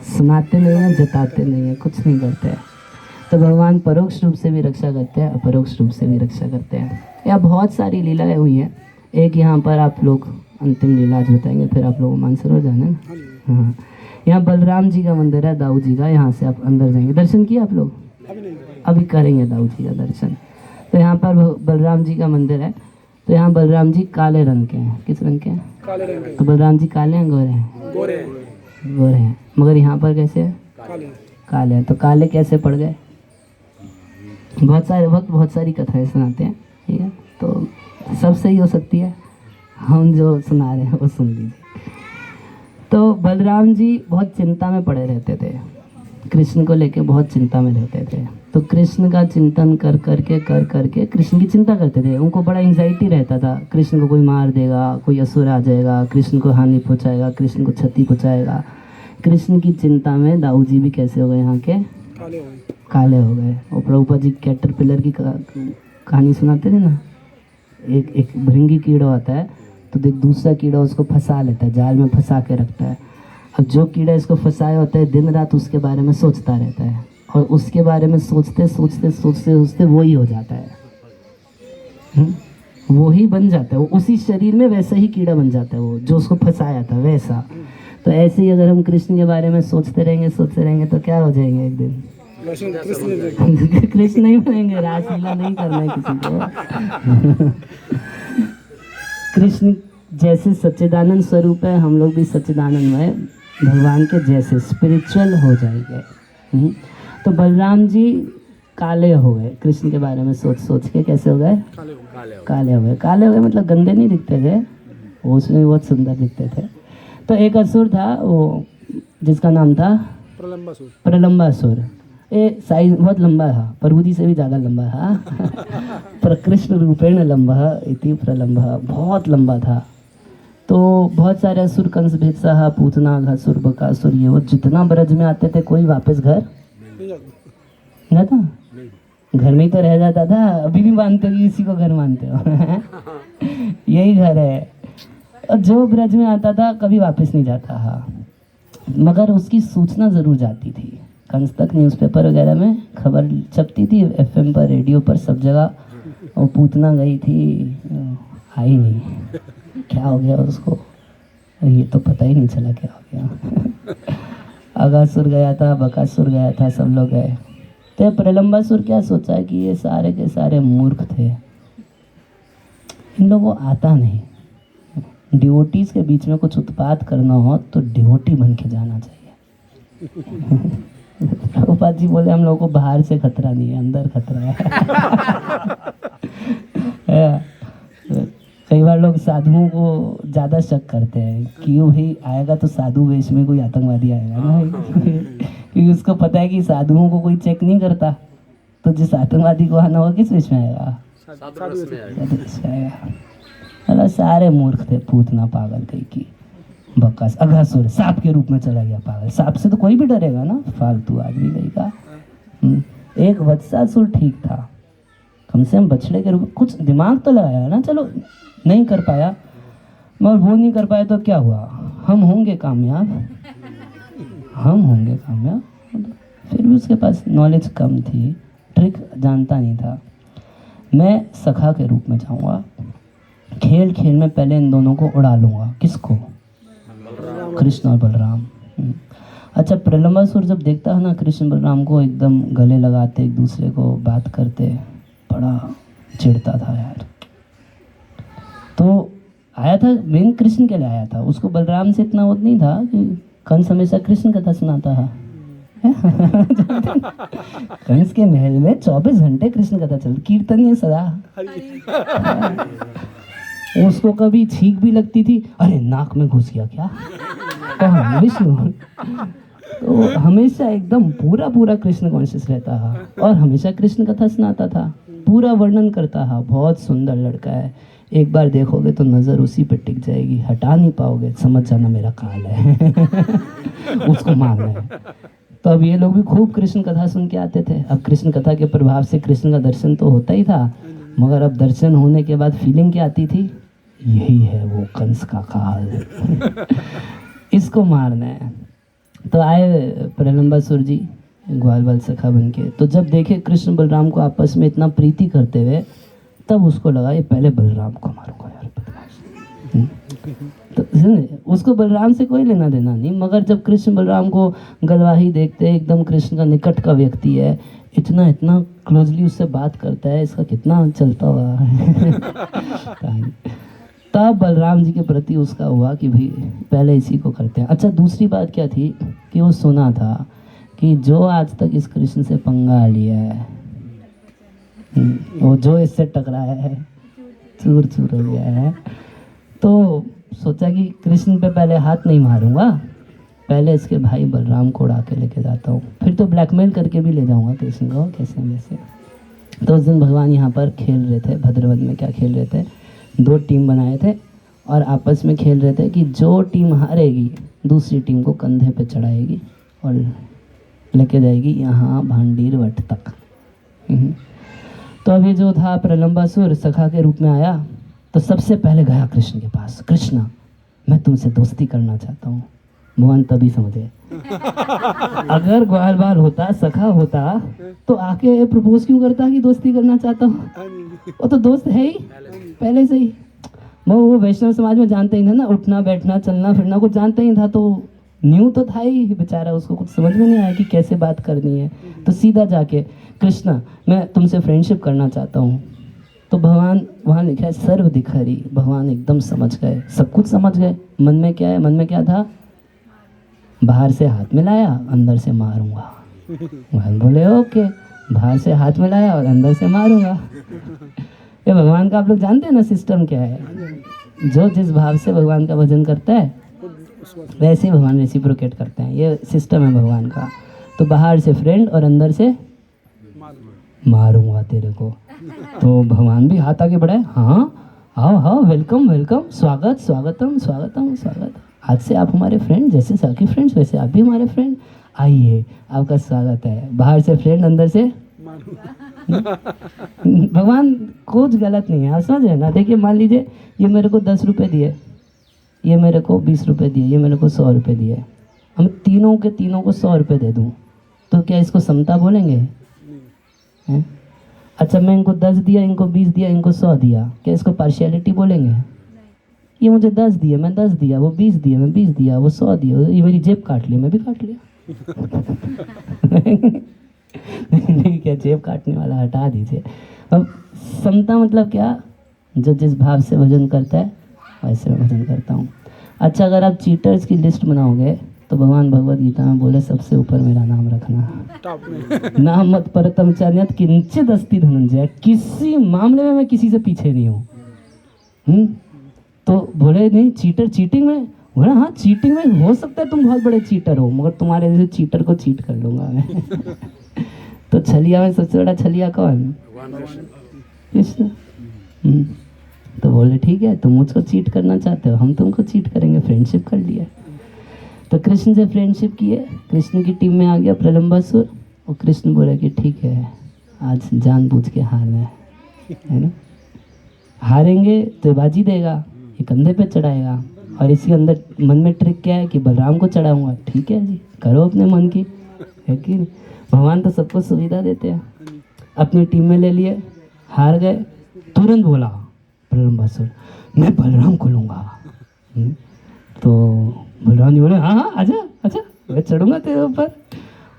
सुनाते नहीं हैं, जताते नहीं हैं, कुछ नहीं करते हैं। तो भगवान परोक्ष रूप से भी रक्षा करते हैं, अपरोक्ष रूप से भी रक्षा करते हैं। यहाँ बहुत सारी लीलाएं हुई हैं। एक यहाँ पर आप लोग अंतिम लीला आज बताएंगे, फिर आप लोग मानसरोवर जाना है ना। हाँ, यहाँ बलराम जी का मंदिर है, दाऊ जी का। यहाँ से आप अंदर जाएंगे। दर्शन किए आप लोग? अभी करेंगे दाऊ जी का दर्शन। तो यहाँ पर बलराम जी का मंदिर है। तो यहाँ बलराम जी काले रंग के हैं। किस रंग के हैं? काले रंग के। तो बलराम जी काले हैं, गोरे हैं? गोरे गोरे हैं। मगर यहाँ पर कैसे हैं? काले। काले हैं। तो काले कैसे पड़ गए? बहुत सारे वक्त बहुत सारी कथाएं सुनाते हैं, ठीक है? तो सब सही हो सकती है, हम जो सुना रहे हैं वो सुन लीजिए। तो बलराम जी बहुत चिंता में पड़े रहते थे, कृष्ण को लेके बहुत चिंता में रहते थे। तो कृष्ण का चिंतन कर करके कृष्ण की चिंता करते थे। उनको बड़ा एंजाइटी रहता था, कृष्ण को कोई मार देगा, कोई असुर आ जाएगा, कृष्ण को हानि पहुंचाएगा, कृष्ण को क्षति पहुंचाएगा। कृष्ण की चिंता में दाऊ जी भी कैसे हो गए? यहाँ के काले हो गए। और प्रभुपाद जी कैटरपिलर की कहानी सुनाते थे ना। एक भृंगी कीड़ा आता है, तो देख दूसरा कीड़ा उसको फंसा लेता है, जाल में फंसा के रखता है। अब जो कीड़ा इसको फंसाया होता है दिन रात उसके बारे में सोचता रहता है, और उसके बारे में सोचते वो ही हो जाता है। वो ही बन जाता है, वो उसी शरीर में वैसा ही कीड़ा बन जाता है, वो जो उसको फंसाया था वैसा। तो ऐसे ही अगर हम कृष्ण के बारे में सोचते रहेंगे तो क्या हो जाएंगे एक दिन? कृष्ण नहीं बनेंगे। रासलीला नहीं करना है किसी को। कृष्ण जैसे सच्चिदानंद स्वरूप है, हम लोग भी सच्चिदानंदमय भगवान के जैसे स्पिरिचुअल हो जाएंगे। तो बलराम जी काले हो गए, कृष्ण के बारे में सोच के। कैसे हो गए? काले हो गए। काले हो गए मतलब गंदे नहीं दिखते थे, वो उसमें भी बहुत सुंदर दिखते थे। तो एक असुर था वो, जिसका नाम था प्रलंबासुर। ये साइज बहुत लंबा था, प्रभु से भी ज़्यादा लंबा था। प्रकृष्ण रूपेण लंबा इति प्रलंबा, बहुत लंबा था। तो बहुत सारे असुर, कंस भेदसाह, पूतना, घासुर, बकासुर, ये वो जितना ब्रज में आते थे, कोई वापस घर नहीं था। घर में ही तो रह जाता था। अभी भी मानते हो, इसी को घर मानते हो? यही घर है। और जो ब्रज में आता था कभी वापस नहीं जाता था, मगर उसकी सूचना ज़रूर जाती थी। कंस तक न्यूज़पेपर वगैरह में खबर छपती थी, एफएम पर, रेडियो पर, सब जगह। और पूतना गई थी, आई नहीं। क्या हो गया उसको, ये तो पता ही नहीं चला क्या हो गया। अगासुर गया था, बकासुर गया था, सब लोग गए। तो प्रलंबासुर क्या सोचा कि ये सारे के सारे मूर्ख थे, इन लोगों को आता नहीं। डिवोटीज के बीच में कुछ उत्पात करना हो तो डिवोटी बन के जाना चाहिए। प्रभुपाद जी बोले हम लोगों को बाहर से खतरा नहीं है, अंदर खतरा है। कई बार लोग साधुओं को ज़्यादा शक करते हैं कि वो भाई आएगा तो साधु वेश में कोई आतंकवादी आएगा ना, क्योंकि उसको पता है कि साधुओं को कोई चेक नहीं करता। तो जिस आतंकवादी को आना होगा किस वेश में आएगा? साधु वेश में आएगा। मतलब सारे मूर्ख थे। पूतना पागल कहीं की, बकास, अघासुर सांप के रूप में चला गया पागल। सांप से तो कोई भी डरेगा ना, फालतू आदमी कहीं का। एक वत्सासुर ठीक था, कम से कम बछड़े के रूप में कुछ दिमाग तो लगाया ना। चलो नहीं कर पाया, मगर वो नहीं कर पाया तो क्या हुआ? हम होंगे कामयाब। फिर भी उसके पास नॉलेज कम थी, ट्रिक जानता नहीं था। मैं सखा के रूप में जाऊंगा, खेल खेल में पहले इन दोनों को उड़ा लूंगा। किसको? कृष्ण और बलराम। अच्छा, प्रलंबासुर जब देखता है ना कृष्ण बलराम को एकदम गले लगाते, एक दूसरे को बात करते, बड़ा चिढ़ता था यार। तो आया था मेन कृष्ण के लिए आया था, उसको बलराम से इतना वो नहीं था कि कंस हमेशा कृष्ण कथा सुनाता है। कंस के महल में 24 घंटे कृष्ण कथा चल, कीर्तन है सदा। उसको कभी छींक भी लगती थी, अरे नाक में घुस गया क्या? कहाँ? विष्णु। तो हमेशा एकदम पूरा कृष्ण कॉन्शियस रहता था और हमेशा कृष्ण कथा सुनाता था, पूरा वर्णन करता था। बहुत सुंदर लड़का है, एक बार देखोगे तो नज़र उसी पे टिक जाएगी, हटा नहीं पाओगे, समझ जाना मेरा काल है। उसको मानना है। तो अब ये लोग भी खूब कृष्ण कथा सुन के आते थे। अब कृष्ण कथा के प्रभाव से कृष्ण का दर्शन तो होता ही था, मगर अब दर्शन होने के बाद फीलिंग क्या आती थी? यही है वो कंस का काल। इसको मारना है। तो आए प्रलंबासुर जी ग्वाल बाल सखा बन के। तो जब देखे कृष्ण बलराम को आपस में इतना प्रीति करते हुए, तब उसको लगा ये पहले बलराम को मारूंगा यार, बदमाश। तो उसको बलराम से कोई लेना देना नहीं, मगर जब कृष्ण बलराम को गलवाही देखते हैं, एकदम कृष्ण का निकट का व्यक्ति है, इतना इतना क्लोजली उससे बात करता है, इसका कितना चलता हुआ है। तब बलराम जी के प्रति उसका हुआ कि भाई पहले इसी को करते हैं। अच्छा, दूसरी बात क्या थी कि वो सुना था कि जो आज तक इस कृष्ण से पंगा लिया है, वो जो इससे टकराया है चूर चूर हो गया है। तो सोचा कि कृष्ण पे पहले हाथ नहीं मारूंगा, पहले इसके भाई बलराम को उड़ा के लेके जाता हूँ, फिर तो ब्लैकमेल करके भी ले जाऊंगा कृष्ण को कैसे वैसे। तो उस दिन भगवान यहाँ पर खेल रहे थे, भद्रवत में क्या खेल रहे थे, 2 टीम बनाए थे और आपस में खेल रहे थे कि जो टीम हारेगी दूसरी टीम को कंधे पे चढ़ाएगी और लेके जाएगी यहाँ भांडीर वट तक। तो अभी जो था प्रलंबासुर सखा के रूप में आया, तो सबसे पहले गया कृष्ण के पास, कृष्ण मैं तुमसे दोस्ती करना चाहता हूँ। भगवान तभी समझे, अगर ग्वाल बाल होता, सखा होता, तो आके प्रपोज क्यों करता कि दोस्ती करना चाहता हूँ। वो तो दोस्त है ही पहले से ही। वो वैष्णव समाज में जानते ही था ना, उठना बैठना चलना फिरना कुछ जानते ही था, तो न्यू तो था ही बेचारा, उसको कुछ समझ में नहीं आया कि कैसे बात करनी है। तो सीधा जाके कृष्णा मैं तुमसे फ्रेंडशिप करना चाहता हूँ। तो भगवान वहाँ लिखा है सर्व दिखहरी, भगवान एकदम समझ गए, सब कुछ समझ गए। मन में क्या है, मन में क्या था, बाहर से हाथ मिलाया अंदर से मारूंगा। भगवान बोले ओके, बाहर से हाथ मिलाया और अंदर से मारूंगा। ये भगवान का आप लोग जानते हैं ना सिस्टम क्या है, जो जिस भाव से भगवान का भजन करता है वैसे ही भगवान रेसिप्रोकेट करते हैं, ये सिस्टम है भगवान का। तो बाहर से फ्रेंड और अंदर से मारूंगा तेरे को। तो भगवान भी हाथ आगे बढ़ाए, हाँ आओ आओ, वेलकम वेलकम, स्वागत स्वागतम स्वागतम स्वागत, आज से आप हमारे फ्रेंड, जैसे सखी फ्रेंड्स वैसे आप भी हमारे फ्रेंड, आइए आपका स्वागत है। बाहर से फ्रेंड अंदर से भगवान कुछ गलत नहीं है, आप समझ रहे ना। देखिए मान लीजिए ये मेरे को 10 रुपये दिए, ये मेरे को 20 रुपये दिए, ये मेरे को 100 रुपये दिए, हम तीनों के तीनों को 100 रुपये दे दूँ तो क्या इसको समता बोलेंगे हैं? अच्छा मैं इनको 10 दिया, इनको 20 दिया, इनको 100 दिया, क्या इसको पार्शियलिटी बोलेंगे? ये मुझे 10 दिए मैं 10 दिया, वो 20 दिया मैं 20 दिया, वो 100 दिया, ये मेरी जेब काट ली मैं भी काट लिया। नहीं, क्या जेब काटने वाला हटा दीजिए। अब समता मतलब क्या, जो जिस भाव से भजन करता है वैसे मैं भजन करता हूँ। अच्छा अगर आप चीटर्स की लिस्ट बनाओगे तो भगवान भगवद गीता में बोले सबसे ऊपर मेरा नाम रखना। नाम मत परतम चान्यत किंचित अस्ति धनंजय, किसी मामले में मैं किसी से पीछे नहीं हूँ। तो बोले नहीं चीटर चीटिंग में, बोला हाँ चीटिंग में हो सकता है तुम बहुत बड़े चीटर हो, मगर तुम्हारे जैसे चीटर को चीट कर लूँगा मैं। तो छलिया में सबसे बड़ा छलिया कौन? कृष्ण। तो बोले ठीक है तुम मुझको चीट करना चाहते हो, हम तुमको चीट करेंगे, फ्रेंडशिप कर लिया। तो कृष्ण से फ्रेंडशिप किए, कृष्ण की टीम में आ गया प्रलंबासुर, और कृष्ण बोले कि ठीक है आज जानबूझ के हारना है ना, हारेंगे तो बाजी देगा, ये कंधे पे चढ़ाएगा, और इसके अंदर मन में ट्रिक क्या है कि बलराम को चढ़ाऊंगा। ठीक है जी, करो अपने मन की, है कि नहीं। भगवान तो सबको सुविधा देते हैं। अपनी टीम में ले लिए, हार गए, तुरंत बोला प्रलंबासुर मैं बलराम को लूँगा। तो बलराम जी बोले हाँ हाँ आजा आजा, मैं चढ़ूंगा तेरे ऊपर।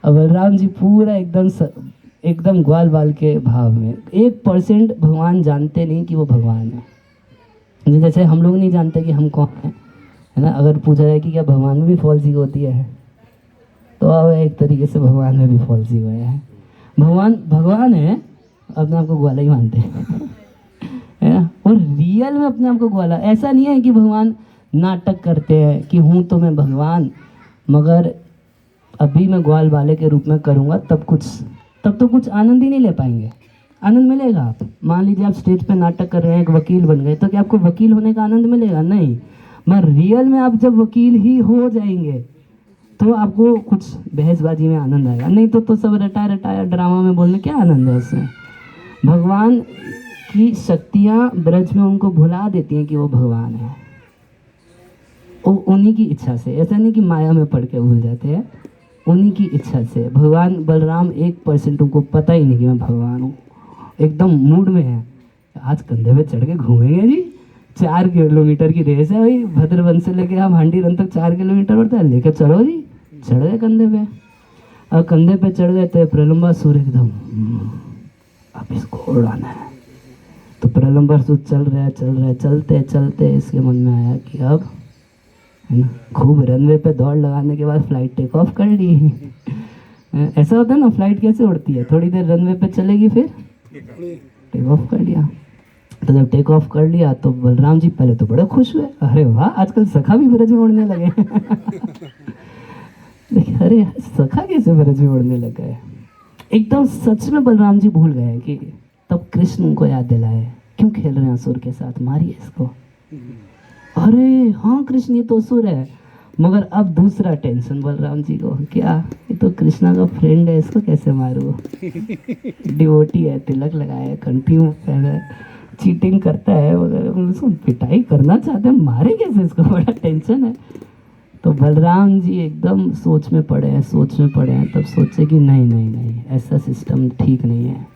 और बलराम जी पूरा एकदम ग्वाल बाल के भाव में, 1% भगवान जानते नहीं कि वो भगवान है। जैसे हम लोग नहीं जानते कि हम कौन हैं, है ना। अगर पूछा जाए कि क्या भगवान में भी फॉल्स ईगो होती है, तो अब एक तरीके से भगवान में भी फॉल्स ईगो है। भगवान है, अपने आप को ग्वाला ही मानते हैं, है ना। और रियल में अपने आप को ग्वाला, ऐसा नहीं है कि भगवान नाटक करते हैं कि हूँ तो मैं भगवान, मगर अभी मैं ग्वाल वाले के रूप में करूँगा तब तो कुछ आनंद ही नहीं ले पाएंगे। आनंद मिलेगा आप मान लीजिए आप स्टेज पे नाटक कर रहे हैं, एक वकील बन गए, तो क्या आपको वकील होने का आनंद मिलेगा? नहीं। मगर रियल में आप जब वकील ही हो जाएंगे तो आपको कुछ बहसबाजी में आनंद आएगा, नहीं तो सब रटाया ड्रामा में बोलने क्या आनंद है उसमें। भगवान कि शक्तियाँ ब्रज में उनको भुला देती हैं कि वो भगवान है। वो उन्हीं की इच्छा से, ऐसा नहीं कि माया में पड़ के भूल जाते हैं, उन्हीं की इच्छा से। भगवान बलराम 1% उनको पता ही नहीं कि मैं भगवान हूँ, एकदम मूड में है। आज कंधे पे चढ़ के घूमेंगे जी, 4 किलोमीटर की रेस है भाई, भद्रवन से लेके हम हांडीरन तक 4 किलोमीटर पड़ता है, लेके चलो जी। चढ़ गए कंधे पे, और कंधे पे चढ़ गए थे प्रलंबासुर एकदम, अब इसको उड़ाना है। तो प्रलंबासुर चल रहा है, चलते चलते इसके मन में आया कि अब है ना, खूब रनवे पे दौड़ लगाने के बाद फ्लाइट टेक ऑफ कर ली। ऐसा होता है ना, फ्लाइट कैसे उड़ती है, थोड़ी देर रनवे पे चलेगी फिर टेक ऑफ कर लिया। तो जब टेक ऑफ कर लिया तो बलराम जी पहले तो बड़े खुश हुए, अरे वाह आजकल सखा भी ब्रज में उड़ने लगे। देखिए अरे सखा कैसे ब्रज में उड़ने लग गए। एकदम सच में बलराम जी भूल गए कि तब कृष्ण उनको याद दिलाए, क्यों खेल रहे हैं असुर के साथ, मारिए इसको। अरे हाँ कृष्ण ये तो असुर है, मगर अब दूसरा टेंशन बलराम जी को, क्या ये तो कृष्णा का फ्रेंड है, इसको कैसे मारूं। डिवोटी है, तिलक लगाए, कंटिन्यू पहने, चीटिंग करता है, मगर उसको पिटाई करना चाहते हैं, मारे कैसे इसको, बड़ा टेंशन है। तो बलराम जी एकदम सोच में पड़े हैं, तब सोचे कि नहीं ऐसा सिस्टम ठीक नहीं है।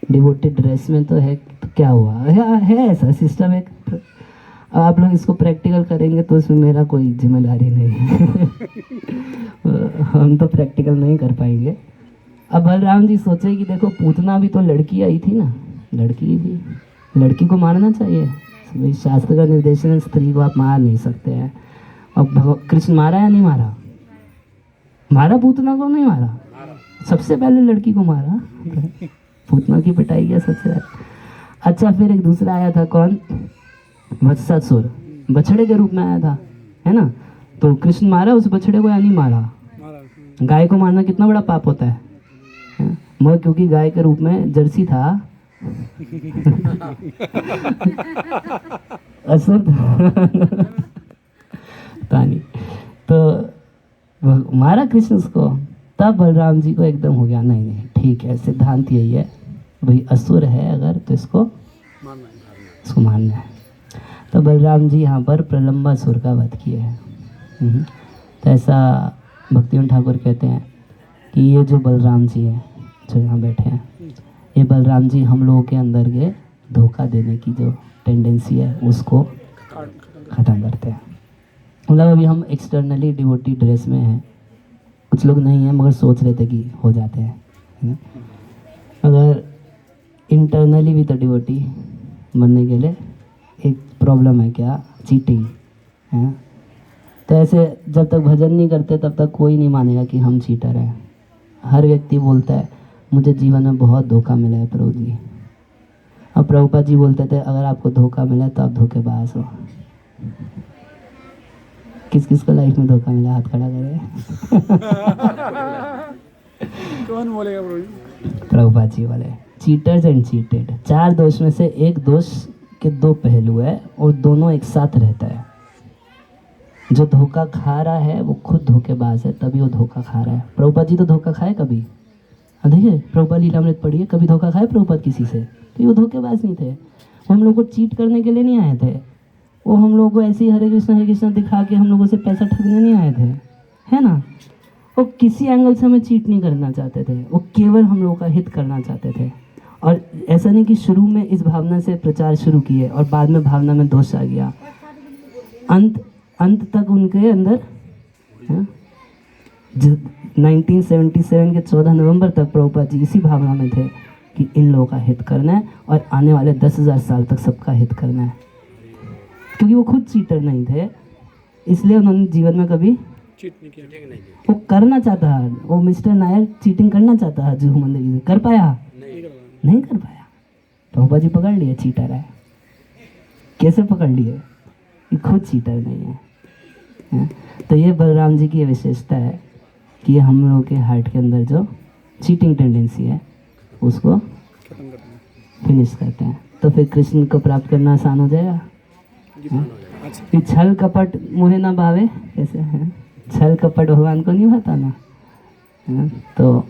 डिवोटेड ड्रेस में तो है, तो क्या हुआ है ऐसा सिस्टम एक। आप लोग इसको प्रैक्टिकल करेंगे तो इसमें मेरा कोई जिम्मेदारी नहीं है। हम तो प्रैक्टिकल नहीं कर पाएंगे। अब बलराम जी सोचे कि देखो पूतना भी तो लड़की आई थी ना, लड़की थी, लड़की को मारना चाहिए, भाई शास्त्र का निर्देशन है, स्त्री को आप मार नहीं सकते हैं। अब कृष्ण मारा या नहीं मारा, मारा पूतना को, नहीं मारा, सबसे पहले लड़की को मारा, पूतना की पिटाई किया सबसे पहले। अच्छा फिर एक दूसरा आया था, कौन, वत्सासुर, बछड़े के रूप में आया था, है ना। तो कृष्ण मारा उस बछड़े को या नहीं मारा। गाय को मारना कितना बड़ा पाप होता है, मगर क्योंकि गाय के रूप में जर्सी था, असुर तानी, तो मारा कृष्ण उसको। तब बलराम जी को एकदम हो गया, नहीं ठीक है, सिद्धांत यही है भाई, असुर है अगर तो इसको मारना है। तो बलराम जी यहाँ पर प्रलंबासुर का वध किए हैं। तो ऐसा भक्तिवन ठाकुर कहते हैं कि ये जो बलराम जी है जो यहाँ बैठे हैं, ये बलराम जी हम लोगों के अंदर के धोखा देने की जो टेंडेंसी है उसको ख़त्म करते हैं। मतलब अभी हम एक्सटर्नली डिवोटी ड्रेस में हैं, कुछ लोग नहीं हैं मगर सोच रहे थे कि हो जाते हैं, है ना। अगर इंटरनली भी तो डिवोटी बनने के लिए एक प्रॉब्लम है, क्या, चीटिंग है। तो ऐसे जब तक भजन नहीं करते तब तक कोई नहीं मानेगा कि हम चीटर हैं। हर व्यक्ति बोलता है मुझे जीवन में बहुत धोखा मिला है प्रभु जी। अब प्रभुपाद जी बोलते थे अगर आपको धोखा मिला है तो आप धोखेबाज हो। किस किस को लाइफ में धोखा मिला, हाथ खड़ा करे। कौन बोलेगा प्रभु? प्रभुपाद जी वाले चीटर्स एंड चीटेड। 4 दोष में से एक दोष के 2 पहलू है और दोनों एक साथ रहता है। जो धोखा खा रहा है वो खुद धोखेबाज है, तभी वो धोखा खा रहा है। प्रभुपाद जी तो धोखा खाए कभी, देखिए प्रभुपाद लीलामृत पढ़िए, कभी धोखा खाए प्रभुपाद किसी से, तो वो धोखेबाज नहीं थे। वो हम लोग को चीट करने के लिए नहीं आए थे, वो हम लोगों को ऐसे ही हरे कृष्णा दिखा के हम लोगों से पैसा ठगने नहीं आए थे, है ना। वो किसी एंगल से हमें चीट नहीं करना चाहते थे, वो केवल हम लोगों का हित करना चाहते थे। और ऐसा नहीं कि शुरू में इस भावना से प्रचार शुरू किए और बाद में भावना में दोष आ गया, अंत तक उनके अंदर 1977 के 14 नवंबर तक प्रभुपाद जी इसी भावना में थे कि इन लोगों का हित करना है और आने वाले 10,000 साल तक सबका हित करना है। क्योंकि वो खुद चीटर नहीं थे, इसलिए उन्होंने जीवन में कभी चीट नहीं किया। वो करना चाहता है, वो मिस्टर नायर चीटिंग करना चाहता है जुहू मंदिर में, कर पाया नहीं कर पाया। प्रभुपाद जी पकड़ लिए चीटर है, कैसे पकड़ लिए, ये खुद चीटर नहीं है। तो ये बलराम जी की विशेषता है कि हम लोगों के हार्ट के अंदर जो चीटिंग टेंडेंसी है उसको फिनिश करते हैं। तो फिर कृष्ण को प्राप्त करना आसान हो जाएगा। कि छल कपट मुहे ना भावे, कैसे है, छल कपट भगवान को नहीं भाता ना, है? तो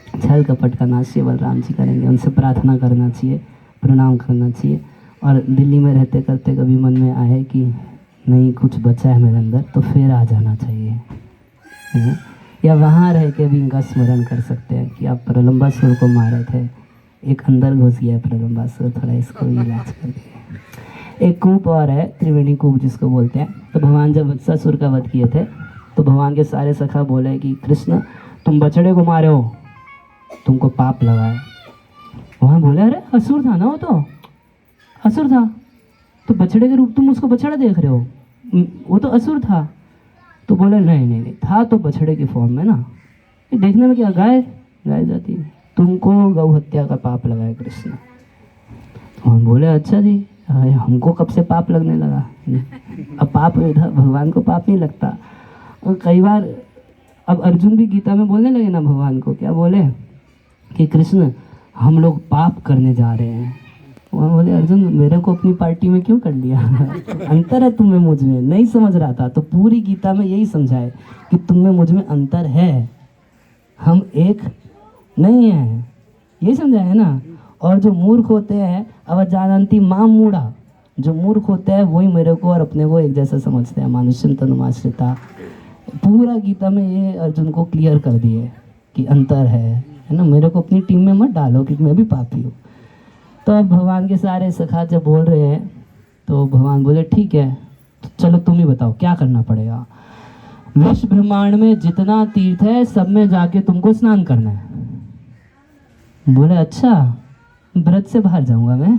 छल कपट का नाश बलराम जी करेंगे, उनसे प्रार्थना करना चाहिए। प्रणाम करना चाहिए। और दिल्ली में रहते करते कभी मन में आए कि नहीं कुछ बचा है मेरे अंदर तो फिर आ जाना चाहिए, है? या वहाँ रह के भी इनका स्मरण कर सकते हैं कि आप प्रलंबासुर को मारे थे, एक अंदर घुस गया प्रलंबासुर, थोड़ा इसको भी इलाज कर दिए। एक कूप और है, त्रिवेणी कूप जिसको बोलते हैं। तो भगवान जब वत्सासुर का वध किए थे तो भगवान के सारे सखा बोले कि कृष्ण तुम बछड़े को मारे हो, तुमको पाप लगा है। भगवान बोले अरे असुर था ना, वो तो असुर था, तो बछड़े के रूप तुम उसको बछड़ा देख रहे हो, वो तो असुर था। तो बोले नहीं नहीं नहीं, था तो बछड़े की फॉर्म में ना, ये देखने में क्या गाय गाय जाती है, तुमको गौ हत्या का पाप लगा है कृष्ण। तो हम बोले अच्छा जी, हमको कब से पाप लगने लगा? अब पाप इधर भगवान को पाप नहीं लगता। और कई बार अब अर्जुन भी गीता में बोलने लगे ना भगवान को, क्या बोले कि कृष्ण हम लोग पाप करने जा रहे हैं। वहाँ बोले अर्जुन मेरे को अपनी पार्टी में क्यों कर लिया? अंतर है तुम्हें मुझ में, नहीं समझ रहा था। तो पूरी गीता में यही समझाए कि तुम्हें मुझ में अंतर है, हम एक नहीं है, यही समझाया है ना। और जो मूर्ख होते हैं अवजानन्ति मां मूढ़ा, जो मूर्ख होते हैं वही मेरे को और अपने को एक जैसा समझते हैं। मानुष्यम तनुमाश्रिता, पूरा गीता में ये अर्जुन को क्लियर कर दिए कि अंतर है ना। मेरे को अपनी टीम में मत डालो कि मैं भी पापी हूँ। तो अब भगवान के सारे सखा जब बोल रहे हैं तो भगवान बोले ठीक है, तो चलो तुम ही बताओ क्या करना पड़ेगा। विश्व ब्रह्मांड में जितना तीर्थ है सब में जाके तुमको स्नान करना है। बोले अच्छा, व्रत से बाहर जाऊंगा मैं।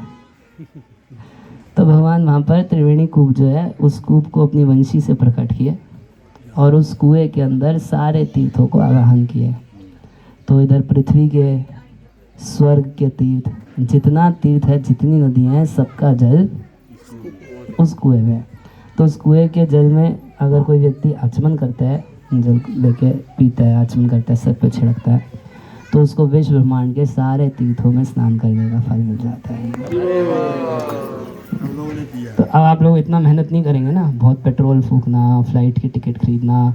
तो भगवान वहाँ पर त्रिवेणी कूप जो है उस कूप को अपनी वंशी से प्रकट किए और उस कुएं के अंदर सारे तीर्थों को आवाहन किए। तो इधर पृथ्वी के, स्वर्ग के तीर्थ, जितना तीर्थ है, जितनी नदियाँ हैं, सबका जल उस कुएं में। तो उस कुएं के जल में अगर कोई व्यक्ति आचमन करता है, जल लेके पीता है, आचमन करता है, सर पे छिड़कता है, तो उसको विश्व ब्रह्मांड के सारे तीर्थों में स्नान करने का फल मिल जाता है। तो अब आप लोग इतना मेहनत नहीं करेंगे ना, बहुत पेट्रोल फूकना, फ्लाइट की टिकट खरीदना,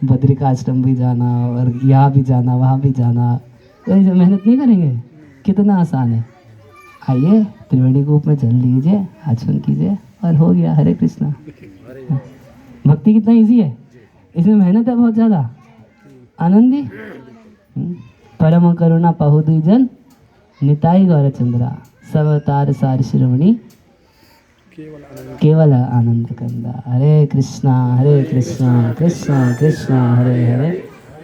बद्रिकाश्रम भी जाना और यहाँ भी जाना वहाँ भी जाना, तो ये मेहनत नहीं करेंगे। कितना आसान है, आइए त्रिवेणी कूप में जल लीजिए, आचमन कीजिए और हो गया। हरे कृष्णा। भक्ति कितना इजी है, इसमें मेहनत है बहुत ज़्यादा। आनंदी परम करुणा पहुदुई जन निताई गौर चंद्रा सब अवतार सार शिरोमणि केवल आनंद कंदा। हरे कृष्णा कृष्णा कृष्णा हरे हरे,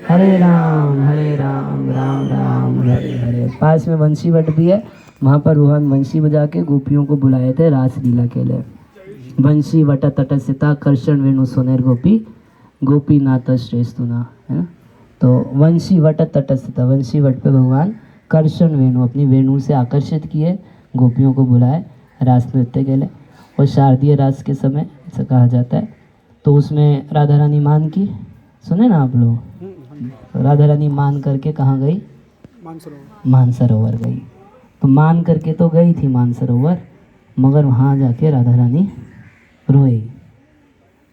हरे राम राम राम हरे हरे। पास में बंसी वट भी है, वहाँ पर भगवान बंसी बजा के गोपियों को बुलाए थे रासलीला के लिए। बंसी वट तटस्थिता कर्षण वेणु सोनेर गोपी गोपी नाथ श्रेष्ठुना, है ना। तो वंशी वट तटस्थिता, वंशी वट पे भगवान कर्षण वेणु अपनी वेणु से आकर्षित किए, गोपियों को बुलाए रास नृत्य के लिए। और शारदीय रास के समय ऐसा कहा जाता है। तो उसमें राधा रानी मान की, सुने ना आप लोग, तो राधा रानी मान करके कहाँ गई? मानसरोवर गई। तो मान करके तो गई थी मानसरोवर, मगर वहाँ जाके राधा रानी रोई।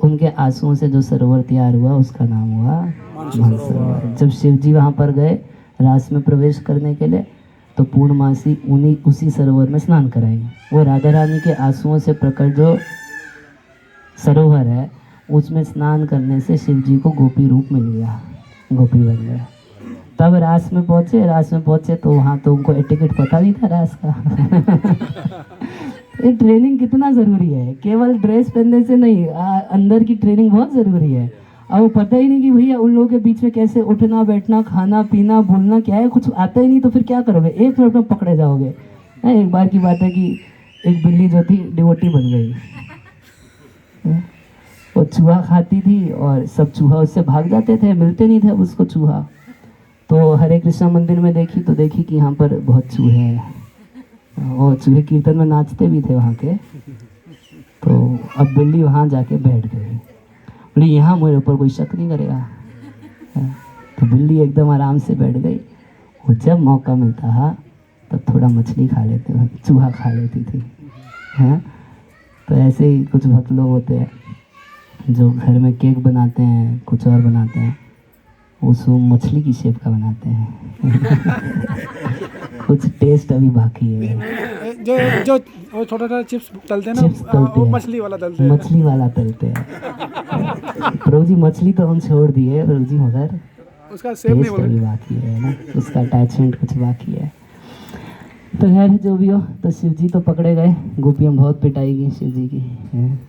उनके आंसुओं से जो सरोवर तैयार हुआ उसका नाम हुआ मानसरोवर। जब शिव जी वहाँ पर गए रास में प्रवेश करने के लिए, तो पूर्णमासी उन्हीं उसी सरोवर में स्नान कराएंगे। वो राधा रानी के आंसुओं से प्रकट जो सरोवर है उसमें स्नान करने से शिव जी को गोपी रूप मिल गया, गोपी बन गया। तब रास में पहुँचे तो वहाँ तो उनको टिकट पता नहीं था रास का। ये ट्रेनिंग कितना ज़रूरी है, केवल ड्रेस पहनने से नहीं, अंदर की ट्रेनिंग बहुत ज़रूरी है। अब वो पता ही नहीं कि भैया उन लोगों के बीच में कैसे उठना बैठना, खाना पीना, बोलना क्या है, कुछ आता ही नहीं, तो फिर क्या करोगे? एक मिनट में पकड़े जाओगे। एक बार की बात है कि एक बिल्ली जो थी डिवोटी बन गई, वो चूहा खाती थी और सब चूहा उससे भाग जाते थे, मिलते नहीं थे अब उसको चूहा। तो हरे कृष्णा मंदिर में देखी तो देखी कि यहाँ पर बहुत चूहे हैं, और चूहे कीर्तन में नाचते भी थे वहाँ के। तो अब बिल्ली वहाँ जाके बैठ गई, बोली यहाँ मेरे ऊपर कोई शक नहीं करेगा। तो बिल्ली एकदम आराम से बैठ गई। वो जब मौका मिलता है तब थोड़ा मछली खा लेते, चूहा खा लेती थी, हाँ। तो ऐसे ही कुछ भक्त लोग होते हैं जो घर में केक बनाते हैं, कुछ और बनाते हैं, उसको मछली की शेप का बनाते हैं। कुछ टेस्ट अभी बाकी है। जो जो वो छोटा छोटा चिप्स तलते हैं चिप्स ना, तलते वो हैं, मछली वाला तलते हैं। मछली वाला तलते हैं। प्रभु जी मछली तो हम छोड़ दिए प्रभु जी, मगर उसका सेब नहीं टेस्ट बोल अभी बाकी है ना, उसका अटैचमेंट कुछ बाकी है। तो खैर जो भी हो, तो शिव जी तो पकड़े गए, गोपियाँ बहुत पिटाई गई शिव जी की, हैं।